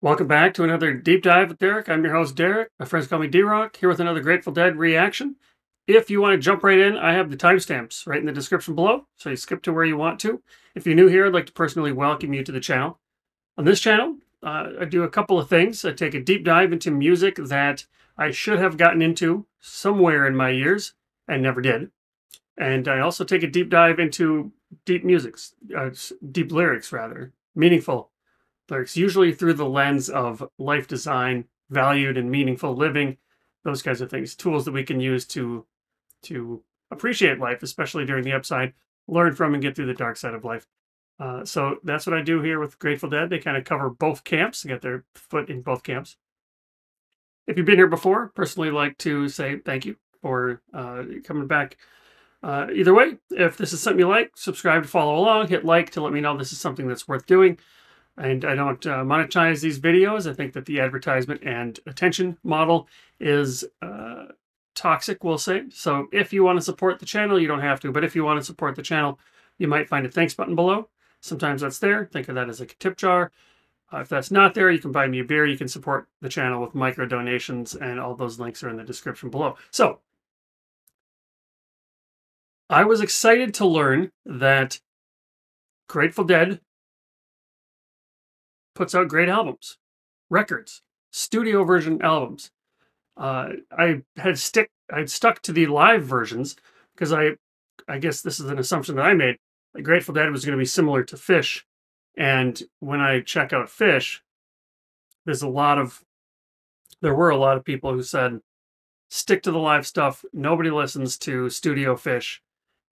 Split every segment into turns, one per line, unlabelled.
Welcome back to another Deep Dive with Derek. I'm your host, Derek. My friends call me D-Rock, here with another Grateful Dead reaction. If you want to jump right in, I have the timestamps right in the description below, so you skip to where you want to. If you're new here, I'd like to personally welcome you to the channel. On this channel, I do a couple of things. I take a deep dive into music that I should have gotten into somewhere in my years and never did. And I also take a deep dive into deep lyrics, meaningful lyrics, usually through the lens of life design, valued and meaningful living, those kinds of things, tools that we can use to appreciate life, especially during the upside, learn from and get through the dark side of life. So that's what I do here with Grateful Dead. They kind of cover both camps, they got their foot in both camps. If you've been here before, personally like to say thank you for coming back. Either way, if this is something you like, subscribe to follow along, hit like to let me know this is something that's worth doing. And I don't monetize these videos. I think that the advertisement and attention model is toxic, we'll say. So if you want to support the channel, you don't have to. But if you want to support the channel, you might find a thanks button below. Sometimes that's there. Think of that as like a tip jar. If that's not there, you can buy me a beer. You can support the channel with micro donations, and all those links are in the description below. So I was excited to learn that Grateful Dead puts out great albums, records, studio version albums. I'd stuck to the live versions because I guess this is an assumption that I made. That Grateful Dead was going to be similar to Fish, and when I check out Fish, there were a lot of people who said, stick to the live stuff. Nobody listens to studio Fish,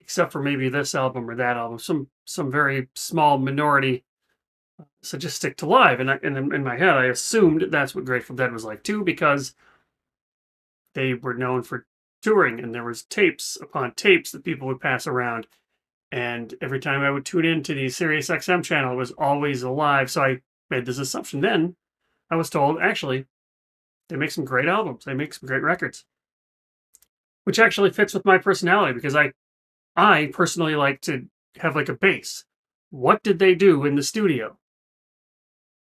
except for maybe this album or that album. Some very small minority. So just stick to live. And in my head, I assumed that's what Grateful Dead was like too, because they were known for touring, and there was tapes upon tapes that people would pass around. And every time I would tune into the Sirius XM channel, it was always alive. So I made this assumption. Then I was told, actually, they make some great albums. They make some great records, which actually fits with my personality, because I personally like to have like a base. What did they do in the studio?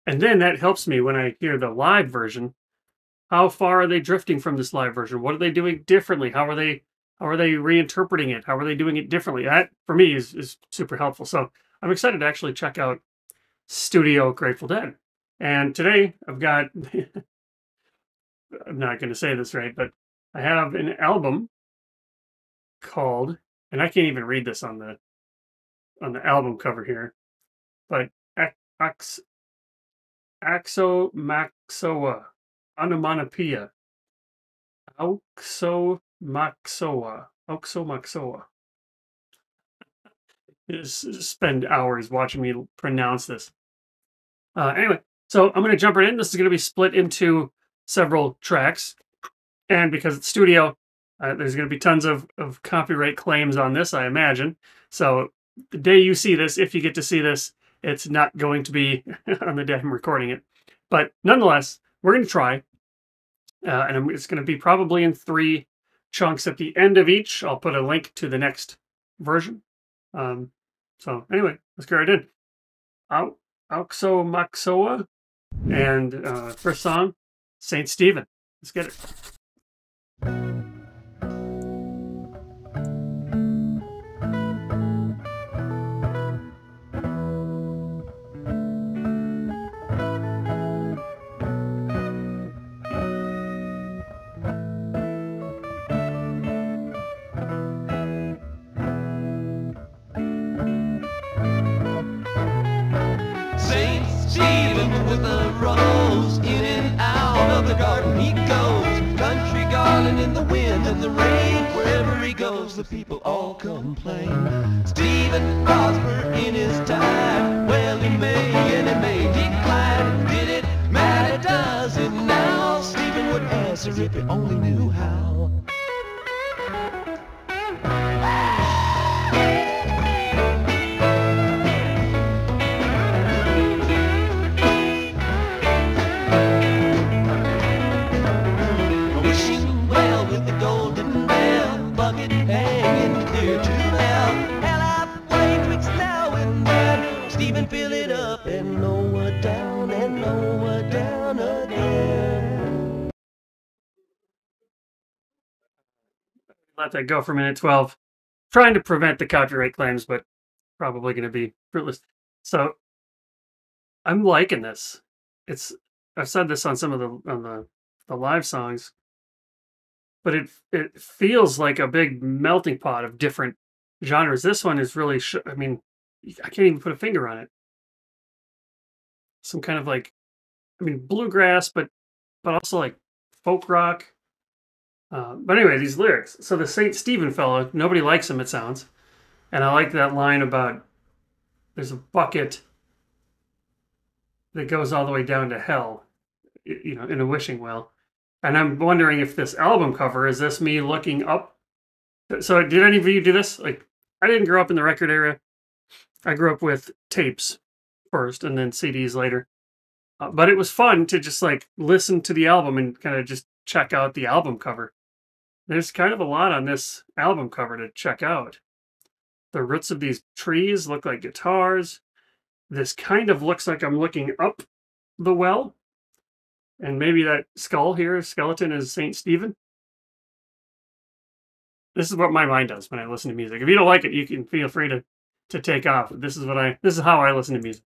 And then that helps me when I hear the live version. How far are they drifting from this live version? What are they doing differently? How are they reinterpreting it? How are they doing it differently? That, for me, is super helpful. So I'm excited to actually check out studio Grateful Dead. And today I've got, I'm not going to say this right, but I have an album called, and I can't even read this on the album cover here, but Aoxomoxoa, onomatopoeia. Aoxomoxoa. Just spend hours watching me pronounce this. Anyway, so I'm going to jump right in. This is going to be split into several tracks, and because it's studio, there's going to be tons of copyright claims on this, I imagine. So the day you see this, if you get to see this, it's not going to be on the day I'm recording it. But nonetheless, we're going to try. And it's going to be probably in 3 chunks at the end of each. I'll put a link to the next version. So anyway, let's get right in. Aoxomoxoa, and first song, St. Stephen. Let's get it.
With a rose, in and out of the garden he goes. Country garden in the wind and the rain. Wherever he goes, the people all complain. Stephen prospered in his time. Well, he may and he may decline. Did it matter? Does it now? Stephen would answer if he only knew how. Fill it up and lower down and lower down.
let that go for minute 12. Trying to prevent the copyright claims, but probably going to be fruitless. So I'm liking this. I've said this on some of the live songs, but it feels like a big melting pot of different genres. This one is really, I mean, I can't even put a finger on it. Some kind of like, I mean, bluegrass, but also like folk rock. But anyway, these lyrics. So the St. Stephen fellow, nobody likes him, it sounds. And I like that line about there's a bucket that goes all the way down to hell, you know, in a wishing well. And I'm wondering if this album cover, is this me looking up? So did any of you do this? Like, I didn't grow up in the record era. I grew up with tapes first and then CDs later. But it was fun to just like listen to the album and kind of just check out the album cover. There's kind of a lot on this album cover to check out. The roots of these trees look like guitars. This kind of looks like I'm looking up the well. And maybe that skull here, skeleton, is St. Stephen. This is what my mind does when I listen to music. If you don't like it, you can feel free to take off. This is how I listen to music.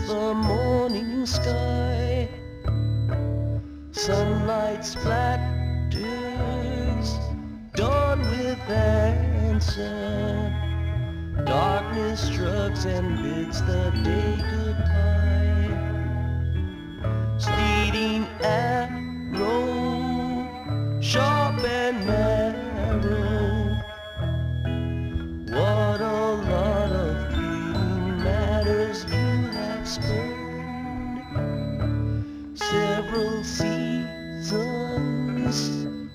The morning sky, sunlight splatters, dawn with answer, darkness shrugs and bids the day goodbye. Speeding arrow, sharp and narrow, what a lot of green matters you have spurned. Several seasons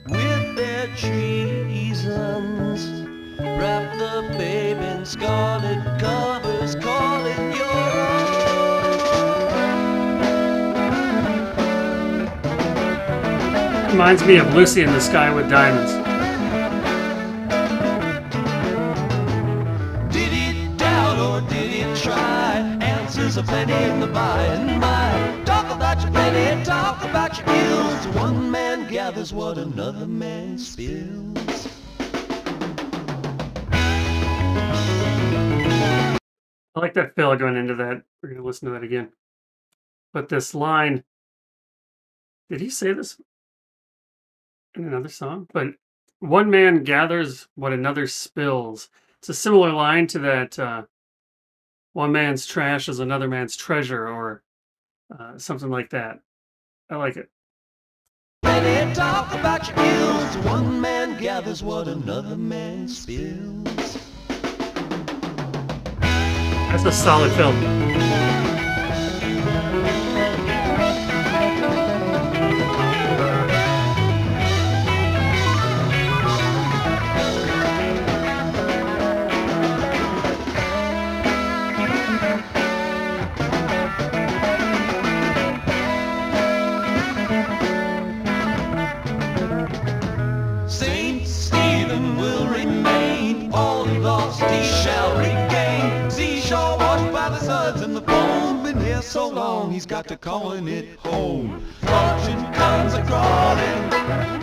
with their treasons wrap the babe in scarlet covers, call it your
own. Reminds me of Lucy in the Sky with Diamonds.
Did it doubt or did it try? Answers are plenty in the by and by. Talk about your plenty, talk about your ills. One man gathers what another man spills.
I like that fill going into that. We're going to listen to that again. But this line, did he say this in another song? But one man gathers what another spills. It's a similar line to that one man's trash is another man's treasure, or something like that. I like it.
Plenty talk about your ills. One man gathers what another man spills.
That's a solid film.
Saint Stephen will remain, all he lost he shall regain. Seashore washed by the suds and the foam, been here so long he's got to calling it home. Fortune comes a-crawling,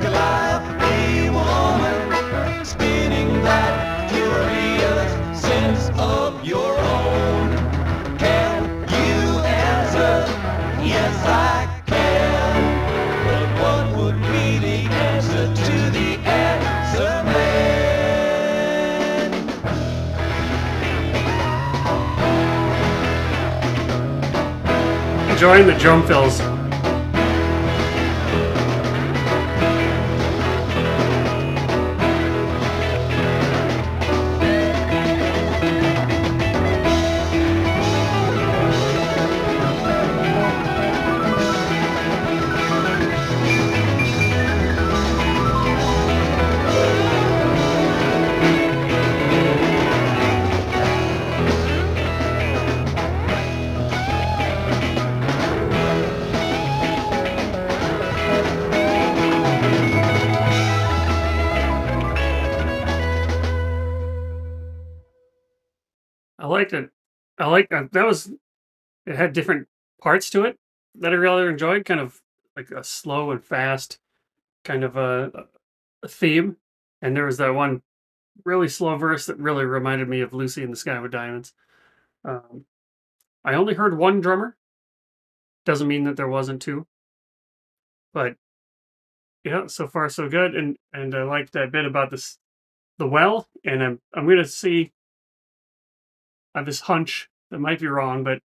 Goliath a woman, spinning that curious sense of your own. Can you answer? Yes, I can. But what would be the answer to the answer man?
Enjoying the drum fills. I liked it. I like that was it had different parts to it that I really enjoyed, kind of like a slow and fast kind of a theme. And there was that one really slow verse that really reminded me of Lucy in the Sky with Diamonds. Um, I only heard one drummer. Doesn't mean that there wasn't two, but yeah, so far so good. And I like that bit about this the well. And I'm gonna see. I have this hunch that might be wrong, but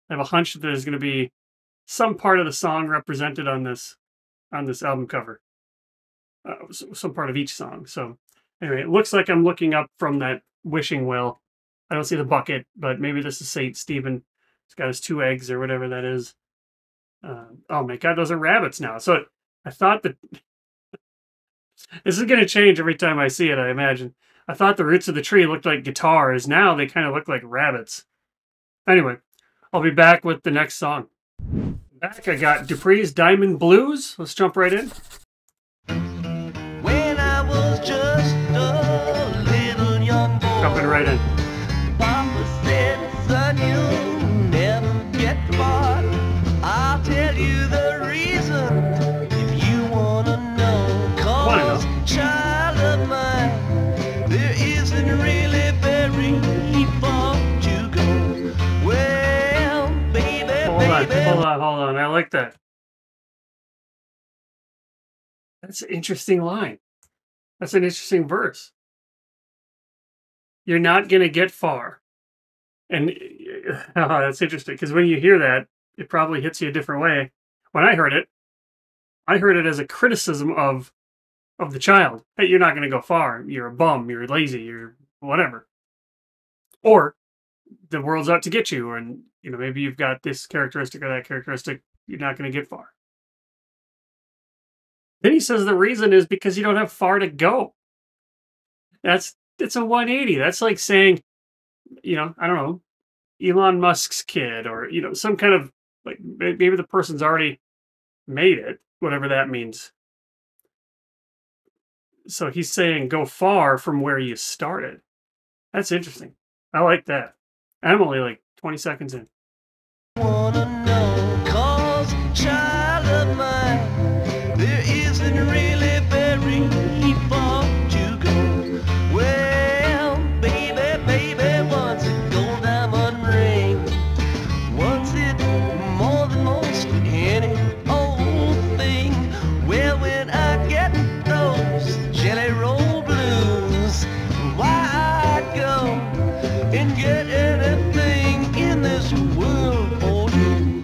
I have a hunch that there's gonna be some part of the song represented on this album cover. Some part of each song. So anyway, it looks like I'm looking up from that wishing well. I don't see the bucket, but maybe this is Saint Stephen. He's got his 2 eggs or whatever that is. Oh my God, those are rabbits now. So I thought that this is going to change every time I see it, I imagine. I thought the roots of the tree looked like guitars. Now they kind of look like rabbits. Anyway, I'll be back with the next song. Back, I got Dupree's Diamond Blues. Let's jump right in.
When I was just a little young boy,
Jumping right in.
Papa said, son, you'll never get far. I'll tell you the reason if you want to know. Cause, child of mine, there isn't really very far to go. Well, baby,
Hold on. I like that. That's an interesting line. That's an interesting verse. You're not going to get far. And that's interesting because when you hear that, it probably hits you a different way. When I heard it as a criticism of the child. Hey, you're not going to go far. You're a bum. You're lazy. You're whatever. Or the world's out to get you. And, maybe you've got this characteristic or that characteristic. You're not going to get far. Then he says the reason is because you don't have far to go. It's a 180. That's like saying, I don't know, Elon Musk's kid or, some kind of like maybe the person's already made it, whatever that means. So he's saying go far from where you started. That's interesting. I like that. I'm only like 20 seconds in.
wanna know, cause child of mine, there isn't really very far to go. Well, baby, wants a gold diamond ring. Wants it more than most any old thing. Well, when I get those jelly roll blues, why I'd go and get anything in this world for you.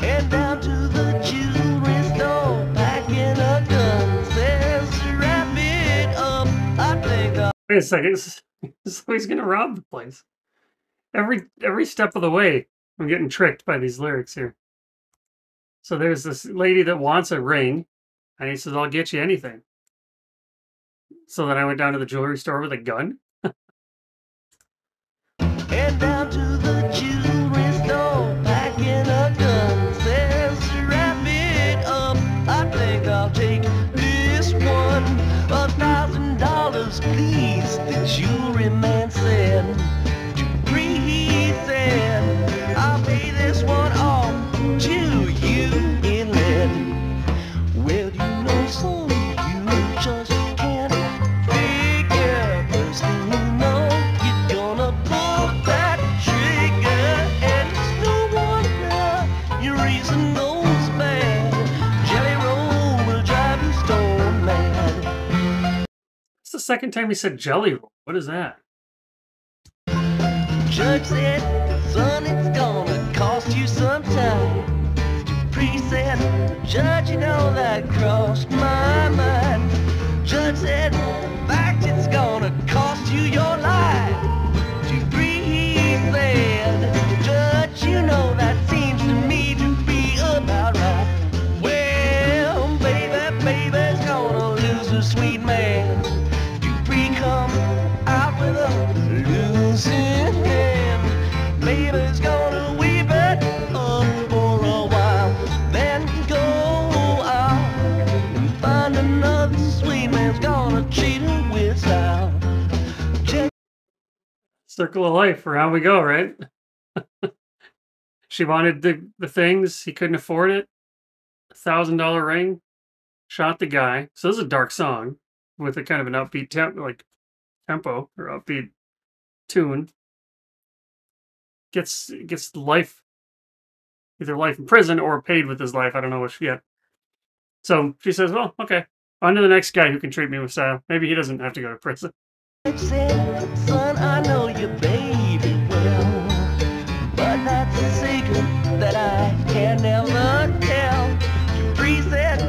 And down to the jewelry store, packing a gun, says wrap it up. I think
Wait a second. So he's gonna rob the place. Every step of the way, I'm getting tricked by these lyrics here. So there's this lady that wants a ring, and he says, I'll get you anything. So then I went down to the jewelry store with a gun.
and down to the jewelry store, packing a gun, says wrap it up. I think I'll take this one, $1,000, please. The jewelry man said. Dupree said, I'll pay this one off to you in lead. Well, son, you just can't figure. First thing you know, you're gonna pull that trigger, and it's no wonder your reason goes bad. Jelly roll will drive you stone mad.
It's the second time he said jelly roll. What is that?
Judge said, son, it's gonna cost you some time. Dupree said, Judge, you know that crossed my mind. Judge said, in fact, it's gonna cost you your life. Dupree said, Judge, you know that seems to me to be about right. Well, baby's gonna lose her sweet man. Dupree come out with a losing hand. Baby's gonna weep it up for a while, then go out and find another sweet man's gonna treat
Circle of life, around we go, right? She wanted the things, he couldn't afford it. $1,000 ring, shot the guy. So this is a dark song with a kind of an upbeat tempo or upbeat tune. Gets life, either life in prison or paid with his life. I don't know which yet. So she says, well, okay, on to the next guy who can treat me with style. Maybe he doesn't have to go to prison.
Said, son, I know your baby well, but that's a secret that I can never tell. Dupree said,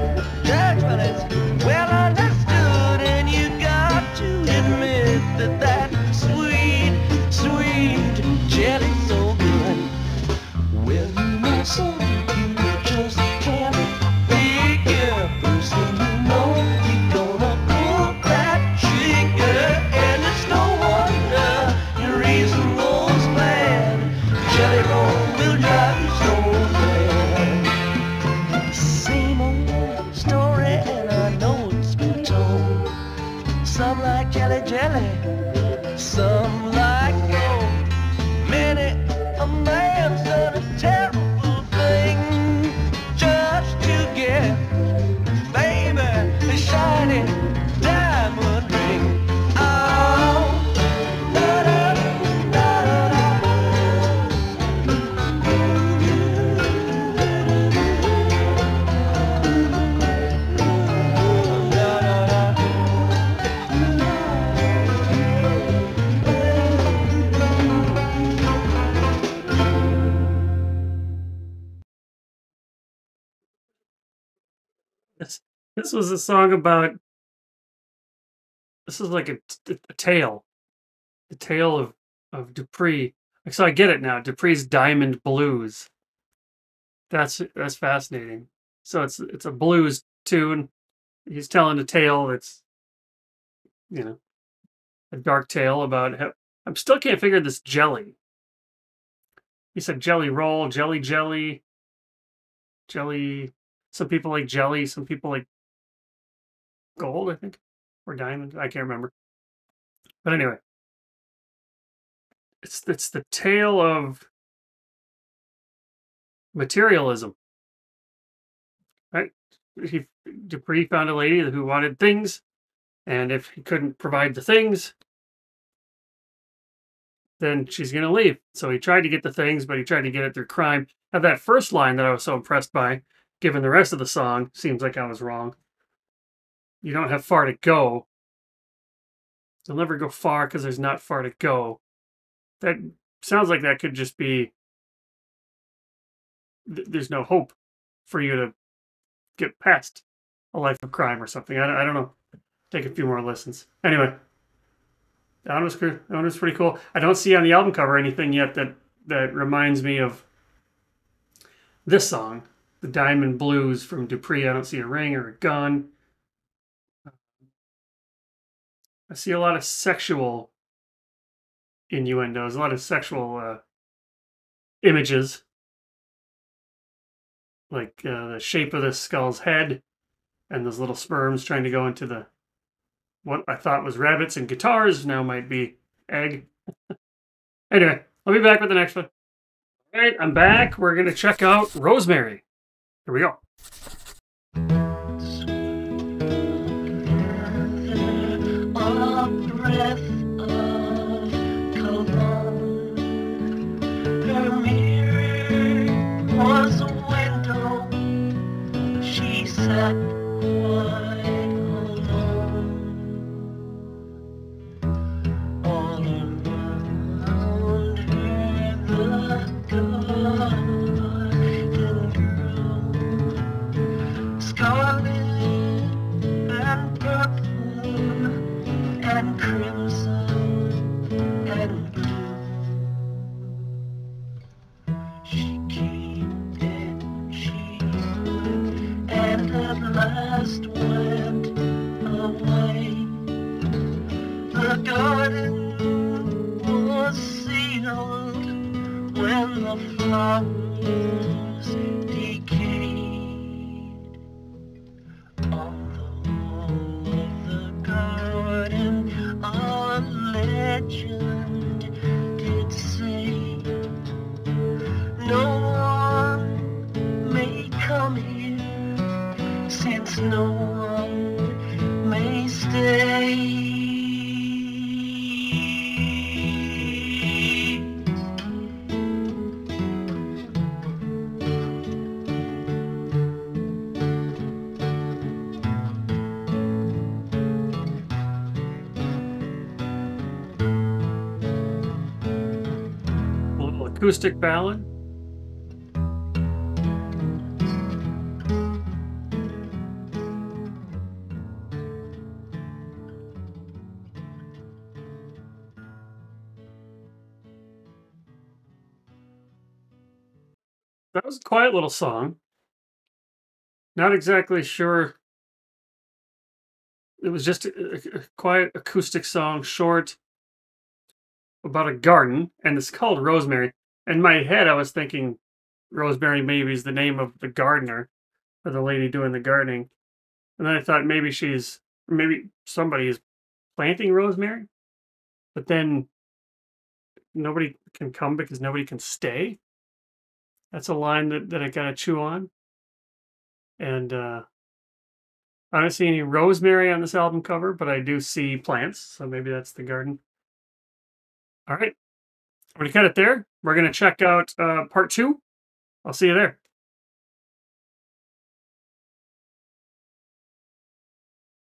judgment is well understood, and you got to admit that that sweet, sweet jelly's so good. Well, you know something you just can't figure. First thing you know, you're gonna pull that trigger, and it's no wonder your reason goes bad. Jelly roll will drive you so mad. Same old story, and I know it's been told. Some like jelly, some like gold. Many a man's done a terrible thing just to get, baby, a shiny diamond ring. Oh, da da da da
This was a song about. This is like a tale, the tale of Dupree. So I get it now. Dupree's Diamond Blues. That's fascinating. So it's a blues tune. He's telling a tale that's, a dark tale about how I still can't figure this jelly. He said jelly roll, jelly. Some people like jelly, some people like gold, I think, or diamond. I can't remember. But anyway, it's the tale of materialism, right? Dupree found a lady who wanted things, and if he couldn't provide the things, then she's going to leave. So he tried to get the things, but he tried to get it through crime. Now, that first line that I was so impressed by, given the rest of the song, seems like I was wrong. You don't have far to go. You'll never go far because there's not far to go. That sounds like that could just be, there's no hope for you to get past a life of crime or something. I don't know. Take a few more listens. Anyway, that one was good. That one was pretty cool. I don't see on the album cover anything yet that reminds me of this song, the Diamond Blues from Dupree. I don't see a ring or a gun. I see a lot of sexual innuendos, a lot of sexual images, like the shape of the skull's head and those little sperms trying to go into the what I thought was rabbits and guitars now might be egg. Anyway, I'll be back with the next one. All right, I'm back. We're going to check out Rosemary. Here we go.
no one may stay.
A little acoustic ballad. That was a quiet little song. Not exactly sure. It was just a quiet acoustic song, short, about a garden, and it's called Rosemary. In my head, I was thinking Rosemary maybe is the name of the gardener or the lady doing the gardening. And then I thought maybe somebody is planting rosemary, but then nobody can come because nobody can stay. That's a line that I gotta chew on. And I don't see any rosemary on this album cover, but I do see plants, so maybe that's the garden. All right, I'm gonna cut it there. We're gonna check out part 2. I'll see you there.